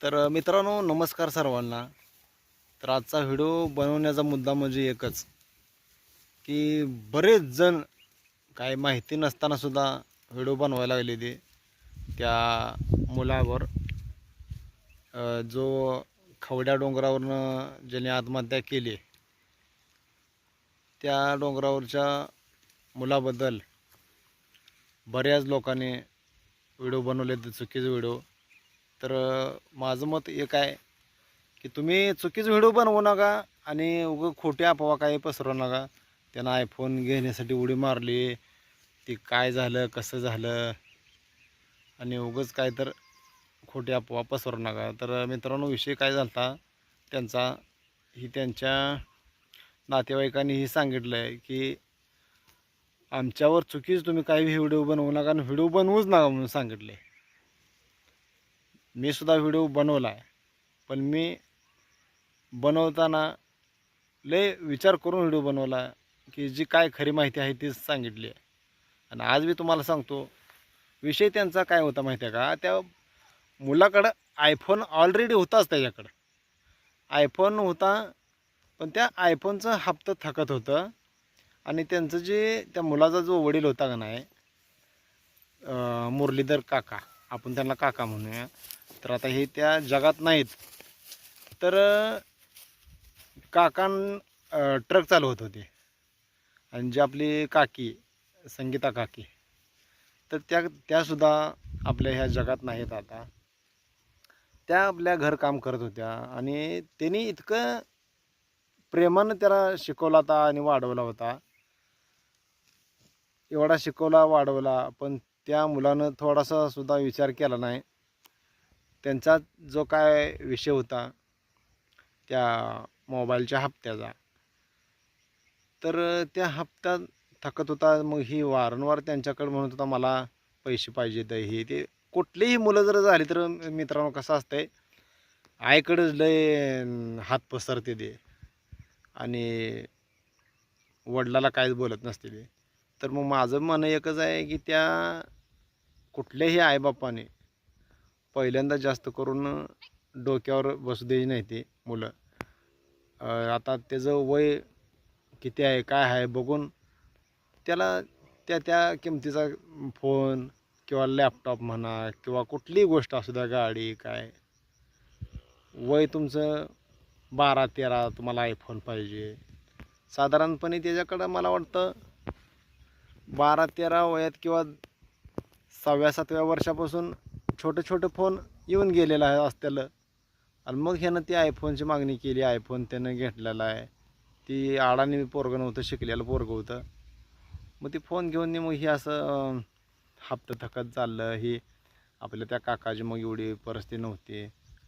तर मित्रांनो, नमस्कार सर्वांना. तर आजचा व्हिडिओ बनवण्याचा मुद्दा म्हणजे एकच, की बरेच जण काही माहिती नसताना सुद्धा व्हिडिओ बनवायला लागले ते त्या मुलावर, जो खवड्या डोंगरावरनं ज्याने आत्महत्या केली, त्या डोंगरावरच्या मुलाबद्दल बऱ्याच लोकांनी व्हिडिओ बनवले, ते चुकीचे व्हिडिओ. तर माझं मत एक आहे की तुम्ही चुकीचा व्हिडिओ बनवू नका आणि उगं खोटी अफवा काही पसरवू नका. त्यानं आयफोन घेण्यासाठी उडी मारली, ती काय झालं कसं झालं, आणि उगंच काय तर खोटी अफवा पसरवू नका. तर मित्रांनो, विषय काय झाला त्यांचा, ही त्यांच्या नातेवाईकांनीही सांगितलं आहे की आमच्यावर चुकीच तुम्ही काही व्हिडिओ बनवू नका आणि व्हिडिओ बनवूच नका म्हणून सांगितले. मी सुद्धा व्हिडिओ बनवला आहे, पण मी बनवताना लय विचार करून व्हिडिओ बनवला, की जी काय खरी माहिती आहे तीच सांगितली आहे. आणि आज मी तुम्हाला सांगतो, विषय त्यांचा काय होता माहिती आहे का. त्या मुलाकडं आयफोन ऑलरेडी होताच त्याच्याकडं. आयफोन होता, पण त्या आयफोनचं हप्तं थकत होतं. आणि त्यांचं जे त्या मुलाचा जो वडील होता का नाही, मुरलीधर काका, आपण त्यांना काका म्हणूया. तर आता हे त्या जगात नाहीत. तर काकां ट्रक चालवत होते. आणि जी आपली काकी, संगीता काकी, तर त्यासुद्धा आपल्या ह्या जगात नाहीत आता. त्या आपल्या घरकाम करत होत्या आणि त्यांनी इतकं प्रेमानं त्याला शिकवला होता आणि वाढवला होता. एवढा शिकवला वाढवला, पण त्या मुलानं थोडासा सुद्धा विचार केला नाही. त्यांचा जो काय विषय होता त्या मोबाईलच्या हप्त्याचा, तर त्या हप्त्यात थकत होता. मग ही वारंवार त्यांच्याकडे म्हणत होता, मला पैसे पाहिजेत. हे ते कुठलीही मुलं जर झाली तर मित्रांनो, कसं असतंय, आईकडेच लय हात पसरते ते आणि वडिलाला काहीच बोलत नसते ते. तर मग माझं म्हणणं एकच आहे की त्या कुठल्याही आईबापाने पहिल्यांदा जास्त करून डोक्यावर बसू द्यायची नाही ते मुलं. आता त्याचं वय किती आहे काय आहे बघून त्याला त्या त्या किमतीचा फोन किंवा लॅपटॉप म्हणा किंवा कुठलीही गोष्ट असू द्या, गाडी काय, वय तुमचं 12-13, तुम्हाला आयफोन पाहिजे. साधारणपणे त्याच्याकडं मला वाटतं 12-13 वयात किंवा 6व्या-7व्या वर्षापासून छोटे छोटे फोन येऊन गेलेला आहे असत्याला. आणि मग ह्यानं ती आयफोनची मागणी केली. आयफोन त्यानं घेतलेला आहे. ती आडाने पोरगं नव्हतं, शिकलेलं पोरगं होतं. मग ती फोन घेऊन मग ही असं हप्ता थकत चाललं. ही आपल्या त्या काकाची मग एवढी परिस्थिती नव्हती.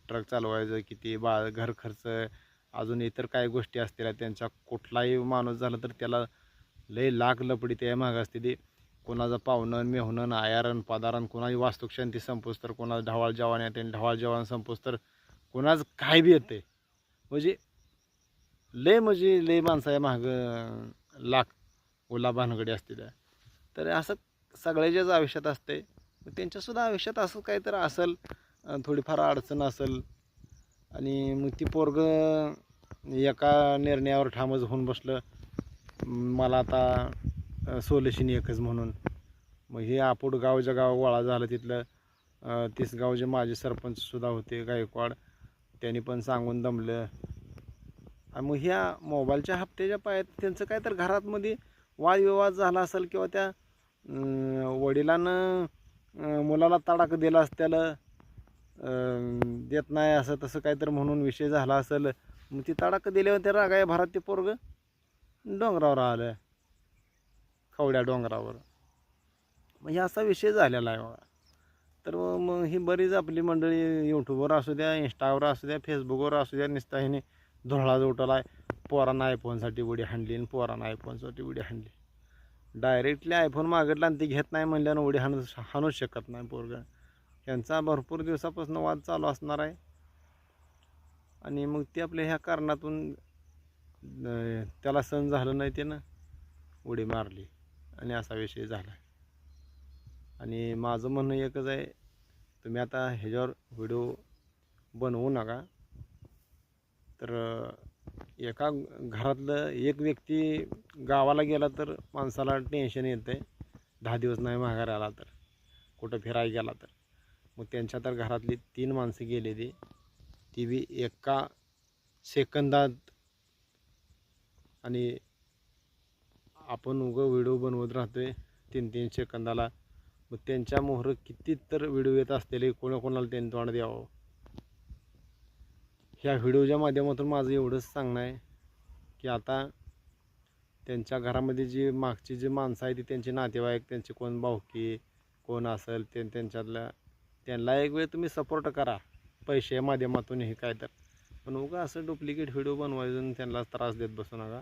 ट्रक चालवायचं किती, घर खर्च, अजून इतर काही गोष्टी असतील त्यांच्या. कुठलाही माणूस झाला तर त्याला लय लाख लपडी त्या मागं असते ती. कोणाचं पाहुणं मेहुणं आयारण पदारण, कोणाची वास्तुशांती संपोस तर, कोणाचं ढवाळ जेवण येते, ढवाळ जेवण संपोस तर कोणाचं काय बी येते. म्हणजे लय माणसाच्या मागं लाख ओला भानगडी असते त्या. तर असं सगळ्याच्याच आयुष्यात असते. त्यांच्यासुद्धा आयुष्यात असं काहीतरी असेल, थोडीफार अडचण असेल. आणि मग ती पोरगं एका निर्णयावर ठामच होऊन बसलं, मला आता सोल्युशन एकच म्हणून. मग हे आपूड गावच्या गाव गोळा झालं तिथलं. तिसगावचे माजी सरपंचसुद्धा होते गायकवाड, त्यांनी पण सांगून दमलं. आणि मग ह्या मोबाईलच्या हप्त्याच्या पायात त्यांचं काय तर घरातमध्ये वादविवाद झाला असेल, किंवा त्या वडिलांनं मुलाला तडाखा दिला असत्याला, देत नाही असं तसं काहीतरी म्हणून विषय झाला असेल. मग ती तडाखा दिल्यावर त्या रागाया भरात ते पोरगं डोंगरावर आलं, खवड्या डोंगरावर. मग हे असा विषय झालेला आहे बघा. तर मग ही बरीच आपली मंडळी यूट्यूबवर असू द्या, इंस्टावर असू द्या, फेसबुकवर असू द्या, नुसता ह्याने धुळा उठवला आहे. पोरांना आयफोनसाठी उडी हाणली आणि पोरांना आयफोनसाठी उडी हाणली. डायरेक्टली आयफोन मागितला आणि ती घेत नाही म्हणल्यानं उडी हाणूच शकत नाही पोरगं. यांचा भरपूर दिवसापासून वाद चालू असणार आहे. आणि मग ते आपल्या ह्या कारणातून त्याला सहन झालं नाही, त्यानं उडी मारली आणि असा विषय झाला. आणि माझं म्हणणं एकच आहे, तुम्ही आता ह्याच्यावर व्हिडिओ बनवू नका. तर एका घरातलं एक व्यक्ती गावाला गेला तर माणसाला टेन्शन येतं आहे. 10 दिवस नाही माघारी आला तर, कुठं फिरायला गेला तर. मग त्यांच्या तर घरातली 3 माणसं गेलेली, ती बी एका सेकंदात. आणि आपण उगं व्हिडिओ बनवत राहतोय 3-3 सेकंदाला. मग त्यांच्या मोहर किती तर व्हिडिओ येत असलेले, कोणाकोणाला त्यांनी तोंड द्यावं. ह्या व्हिडिओच्या माध्यमातून माझं एवढंच सांगणं आहे की आता त्यांच्या घरामध्ये जी मागची जी माणसं आहे ती त्यांचे नातेवाईक, त्यांचे कोण भावकी कोण असेल त्यांच्यातल्या, त्यांना एक वेळ तुम्ही सपोर्ट करा पैशाच्या माध्यमातून हे काय तर. पण उगा असं डुप्लिकेट व्हिडिओ बनवायचं त्यांना त्रास देत बसू नका.